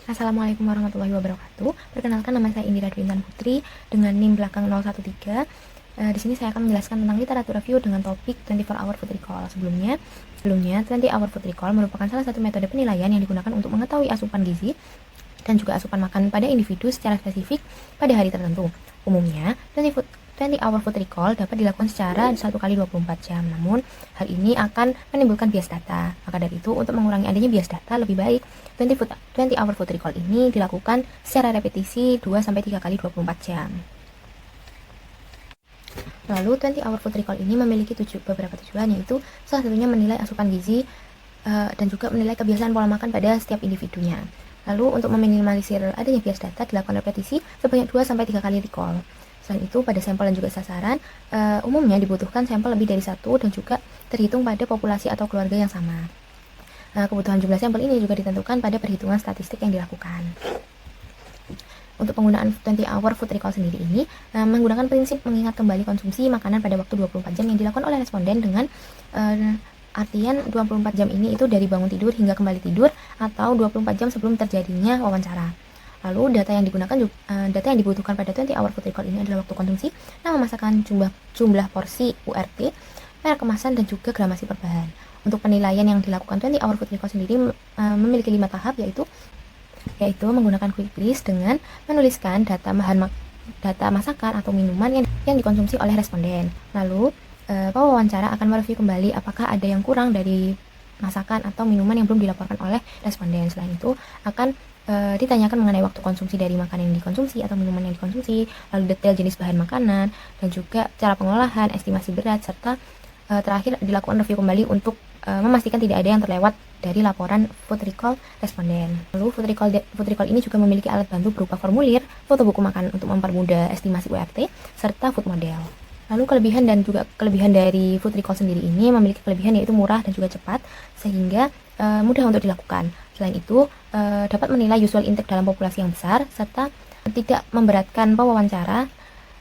Assalamualaikum warahmatullahi wabarakatuh. Perkenalkan, nama saya Indira Dwi Intan Putri dengan NIM belakang 013. Di sini saya akan menjelaskan tentang literatur review dengan topik 24 Hour Food Recall. Sebelumnya 20 Hour Food Recall merupakan salah satu metode penilaian yang digunakan untuk mengetahui asupan gizi dan juga asupan makan pada individu secara spesifik pada hari tertentu. Umumnya, 20 Hour Food Recall dapat dilakukan secara 1 kali 24 jam. Namun, hal ini akan menimbulkan bias data. Maka dari itu, untuk mengurangi adanya bias data, lebih baik 20 Hour Food Recall ini dilakukan secara repetisi 2-3 kali 24 jam. Lalu, 20 Hour Food Recall ini memiliki beberapa tujuan, yaitu salah satunya menilai asupan gizi dan juga menilai kebiasaan pola makan pada setiap individunya. Lalu, untuk meminimalisir adanya bias data, dilakukan repetisi sebanyak 2-3 kali recall. Selain itu, pada sampel dan juga sasaran, umumnya dibutuhkan sampel lebih dari satu dan juga terhitung pada populasi atau keluarga yang sama. Kebutuhan jumlah sampel ini juga ditentukan pada perhitungan statistik yang dilakukan. Untuk penggunaan 20 Hour Food Recall sendiri ini, menggunakan prinsip mengingat kembali konsumsi makanan pada waktu 24 jam yang dilakukan oleh responden dengan artian 24 jam ini itu dari bangun tidur hingga kembali tidur atau 24 jam sebelum terjadinya wawancara. Lalu data yang dibutuhkan pada 20 Hour Food Recall ini adalah waktu konsumsi, nama masakan, jumlah porsi URT, merek kemasan, dan juga gramasi per bahan. Untuk penilaian yang dilakukan 20 Hour Food Recall sendiri memiliki 5 tahap, yaitu menggunakan quick list dengan menuliskan data masakan atau minuman yang dikonsumsi oleh responden. Lalu pewawancara akan mereview kembali apakah ada yang kurang dari masakan atau minuman yang belum dilaporkan oleh responden. Selain itu akan ditanyakan mengenai waktu konsumsi dari makanan yang dikonsumsi atau minuman yang dikonsumsi, lalu detail jenis bahan makanan, dan juga cara pengolahan, estimasi berat, serta terakhir dilakukan review kembali untuk memastikan tidak ada yang terlewat dari laporan food recall responden. Lalu food recall ini juga memiliki alat bantu berupa formulir, foto buku makan untuk mempermudah estimasi URT, serta food model. Lalu kelebihan dari food recall sendiri ini memiliki kelebihan, yaitu murah dan juga cepat, sehingga mudah untuk dilakukan. Selain itu, dapat menilai usual intake dalam populasi yang besar, serta tidak memberatkan pewawancara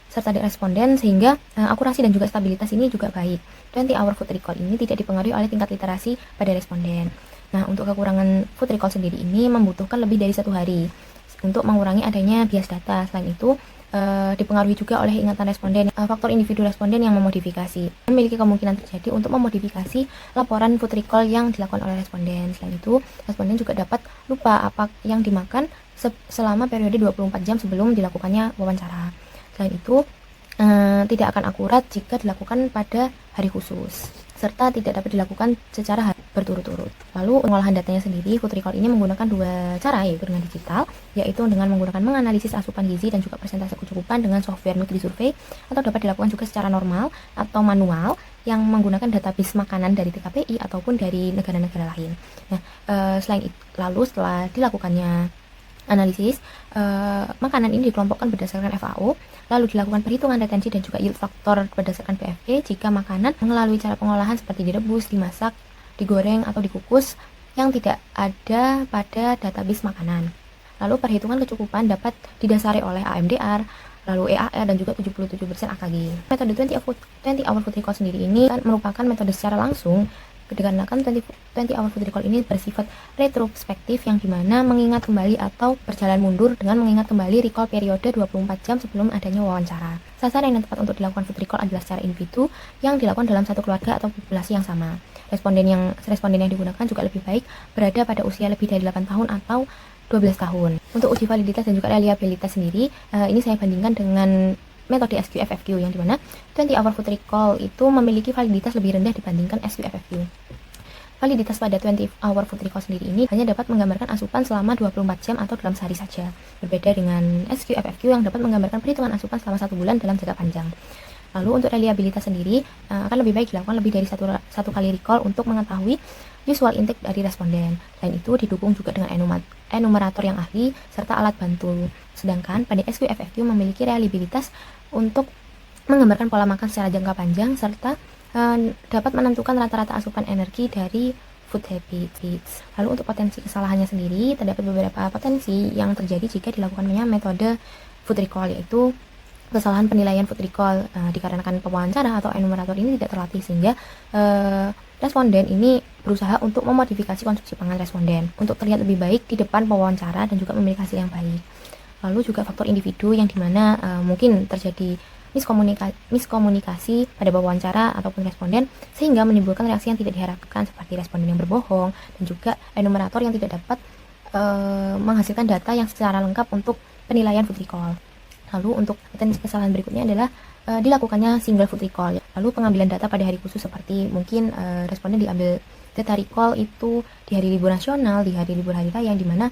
serta responden, sehingga akurasi dan juga stabilitas ini juga baik. 20 Hour Food Recall ini tidak dipengaruhi oleh tingkat literasi pada responden. Nah, untuk kekurangan food recall sendiri ini membutuhkan lebih dari 1 hari untuk mengurangi adanya bias data. Selain itu, dipengaruhi juga oleh ingatan responden, faktor individu responden yang memodifikasi. Memiliki kemungkinan terjadi untuk memodifikasi laporan food recall yang dilakukan oleh responden. Selain itu, responden juga dapat lupa apa yang dimakan selama periode 24 jam sebelum dilakukannya wawancara. Selain itu, tidak akan akurat jika dilakukan pada hari khusus, serta tidak dapat dilakukan secara berturut-turut. Lalu pengolahan datanya sendiri, food recall ini menggunakan 2 cara, yaitu dengan digital, yaitu dengan menggunakan menganalisis asupan gizi dan juga persentase kecukupan dengan software Nutri-Survey, atau dapat dilakukan juga secara normal atau manual yang menggunakan database makanan dari TKPI ataupun dari negara-negara lain. Nah, setelah dilakukannya analisis, makanan ini dikelompokkan berdasarkan FAO, lalu dilakukan perhitungan retensi dan juga yield faktor berdasarkan PFG jika makanan melalui cara pengolahan seperti direbus, dimasak, digoreng, atau dikukus yang tidak ada pada database makanan. Lalu perhitungan kecukupan dapat didasari oleh AMDR, lalu EAR, dan juga 77% AKG. Metode 20 Hour Food Recall sendiri ini merupakan metode secara langsung, dikarenakan 20 Hour Food Recall ini bersifat retrospektif, yang dimana mengingat kembali atau berjalan mundur dengan mengingat kembali recall periode 24 jam sebelum adanya wawancara. Sasaran yang tepat untuk dilakukan food recall adalah secara individu yang dilakukan dalam satu keluarga atau populasi yang sama. Responden yang digunakan juga lebih baik berada pada usia lebih dari 8 tahun atau 12 tahun. Untuk uji validitas dan juga reliabilitas sendiri, ini saya bandingkan dengan metode SQFFQ, yang dimana 20 Hour Food Recall itu memiliki validitas lebih rendah dibandingkan SQFFQ. Validitas pada 20 Hour Food Recall sendiri ini hanya dapat menggambarkan asupan selama 24 jam atau dalam sehari saja, berbeda dengan SQFFQ yang dapat menggambarkan perhitungan asupan selama 1 bulan dalam jangka panjang. Lalu untuk reliabilitas sendiri akan lebih baik dilakukan lebih dari satu kali recall untuk mengetahui usual intake dari responden. Selain itu didukung juga dengan enumerator yang ahli serta alat bantu. Sedangkan pada SQFFQ memiliki reliabilitas untuk menggambarkan pola makan secara jangka panjang serta dapat menentukan rata-rata asupan energi dari food habits. Lalu untuk potensi kesalahannya sendiri, terdapat beberapa potensi yang terjadi jika dilakukannya metode food recall, yaitu kesalahan penilaian food recall dikarenakan pewawancara atau enumerator ini tidak terlatih, sehingga responden ini berusaha untuk memodifikasi konsumsi pangan responden untuk terlihat lebih baik di depan pewawancara dan juga memiliki hasil yang baik. Lalu juga faktor individu yang dimana mungkin terjadi miskomunikasi pada wawancara ataupun responden sehingga menimbulkan reaksi yang tidak diharapkan seperti responden yang berbohong dan juga enumerator yang tidak dapat menghasilkan data yang secara lengkap untuk penilaian food recall. Lalu untuk teknis kesalahan berikutnya adalah dilakukannya single food recall. Lalu pengambilan data pada hari khusus seperti mungkin responden diambil data recall itu di hari libur nasional, di hari libur hari raya, yang dimana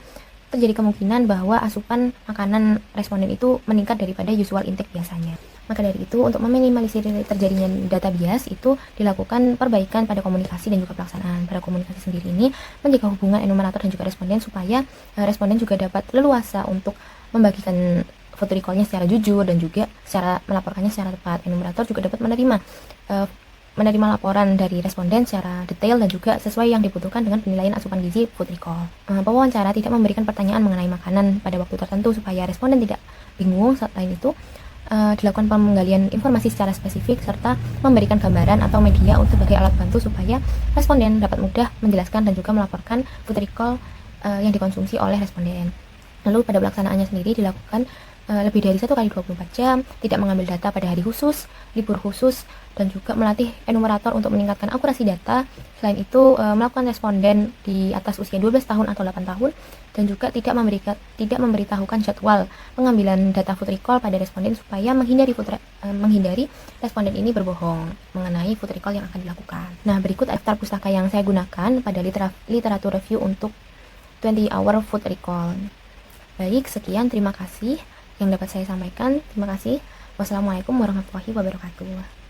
terjadi kemungkinan bahwa asupan makanan responden itu meningkat daripada usual intake biasanya. Maka dari itu, untuk meminimalisir terjadinya data bias itu dilakukan perbaikan pada komunikasi dan juga pelaksanaan. Pada komunikasi sendiri ini menjaga hubungan enumerator dan juga responden supaya responden juga dapat leluasa untuk membagikan food recall-nya secara jujur dan juga secara melaporkannya secara tepat. Enumerator juga dapat menerima laporan dari responden secara detail dan juga sesuai yang dibutuhkan dengan penilaian asupan gizi food recall. Pewawancara tidak memberikan pertanyaan mengenai makanan pada waktu tertentu supaya responden tidak bingung. Selain itu, dilakukan penggalian informasi secara spesifik serta memberikan gambaran atau media untuk sebagai alat bantu supaya responden dapat mudah menjelaskan dan juga melaporkan food recall yang dikonsumsi oleh responden. Lalu pada pelaksanaannya sendiri dilakukan lebih dari 1 kali 24 jam, tidak mengambil data pada hari khusus, libur khusus, dan juga melatih enumerator untuk meningkatkan akurasi data. Selain itu, melakukan responden di atas usia 12 tahun atau 8 tahun, dan juga tidak memberitahukan jadwal pengambilan data food recall pada responden supaya menghindari responden ini berbohong mengenai food recall yang akan dilakukan. Nah, berikut daftar pustaka yang saya gunakan pada literatur review untuk 20-hour food recall. Baik, sekian, terima kasih yang dapat saya sampaikan. Terima kasih. Wassalamualaikum warahmatullahi wabarakatuh.